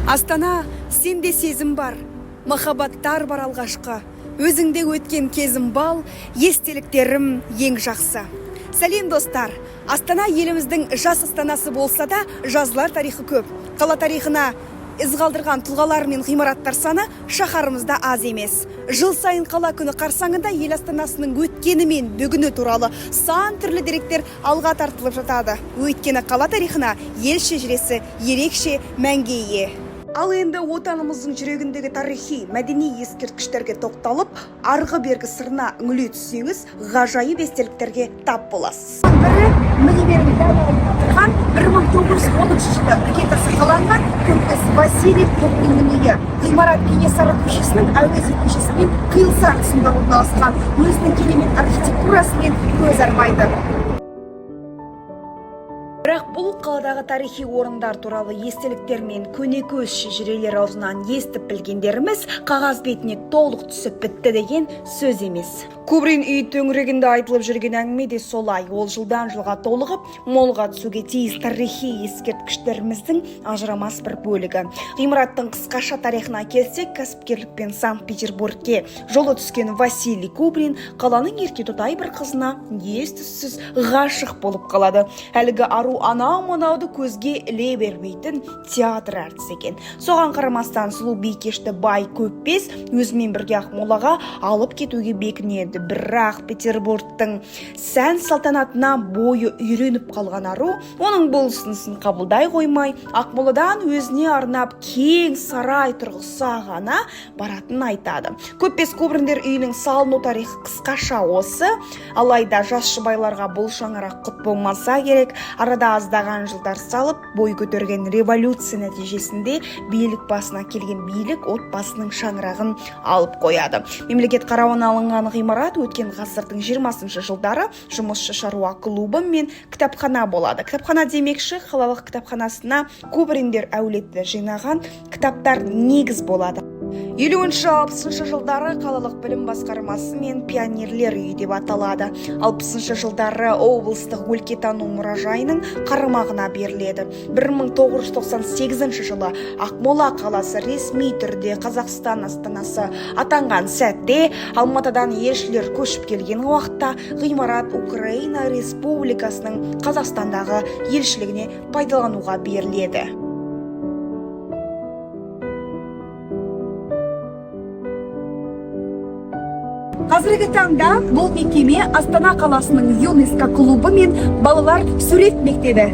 Астана, сенде сезім бар, махаббаттар бар алғашқа. Өзіңде өткен кезім бал, естеліктерім ең жақсы. Сәлем достар, Астана еліміздің жас астанасы болса да, жазылар тарихы көп. Қала тарихына із қалдырған тұлғалар мен ғимараттар саны шаһарымызда аз емес. Жыл сайын қала күні қарсаңында ел астанасының өткені мен бүгіні туралы сан түрлі деректер алға тартылып жатады. Өйткені қала тарихына ел шежіресі ерекше мәнге ие. Ал енді отанымыздың жүрегіндегі тарихи, мәдени ескерткіштерге тоқталып, арғы бергі сырына үңіле түссеңіз, ғажайып естеліктерге тап боласыз. Бірі міне берілген отырған 1910 жылы іргетасы қаланған көпес Василий Куклиннің үйі. Ғимарат Кенесары көшесінің Әуезов көшесімен қиылысар тұсында орналасқан, өзінің керемет архитектурасымен көз арбайды. Бірақ бұл қаладағы тарихи орындар туралы естеліктер мен көнекөз шежірелер аузынан естіп білгендеріміз қағаз бетіне толық түсіп бітті деген сөз емес. Кубрин үй төңірегінде айтылып жүрген әңгіме де солай. Ол жылдан жылға толығып, молға түсуге тиіс тарихи ескерткіштеріміздің ажырамас бір бөлігі. Ғимараттың қысқаша тарихына келсек, кәсіпкерлікпен Санкт-Петербургке жолы түскен Василий Кубрин қаланың еркетотай бір қызына ес-түссіз ғашық болып қалады. Әлгі ару анау-мынауды көзге іле бермейтін театр әртісі екен. Соған қарамастан сұлу бикешті бай көпес өзімен бірге Ақмолаға алып кетуге бекінеді. Бірақ Петербургтың сән салтанатына бойы үйреніп қалған ару, оның бұл ұсынысын қабылдай қоймай, Ақмоладан өзіне арнап кең сарай тұрғызса ғана баратын айтады. Көпес Кубриндер үйінің салыну тарихы қысқаша осы, алайда жас жұбайларға бұл шаңырақ құт болмаса керек. Арада аздаған жылдар салып, бой көтерген революция нәтижесінде билік басына келген билік отбасының шаңырағын алып қояды. Мемлекет қарауына алынған ғимарат өткен ғасырдың 20-шы жылдары жұмысшы шаруа клубы мен кітапхана болады. Кітапхана демекші, қалалық кітапханасына Кубриндер әулеті жинаған кітаптар негіз болады. 50-60 жылдары қалалық білім басқармасы мен пионерлер үйі деп аталады. 60 жылдары облыстық өлкетану мұражайының қарамағына беріледі. 1998 жылы Ақмола қаласы ресми түрде Қазақстан астанасы атанған сәтте Алматыдан елшілер көшіп келген уақытта ғимарат Украина Республикасының Қазақстандағы елшілігіне пайдалануға беріледі. Қазіргі таңда бұл мекеме Астана қаласының ЮНЕСКО клубы мен балалар сурет мектебі.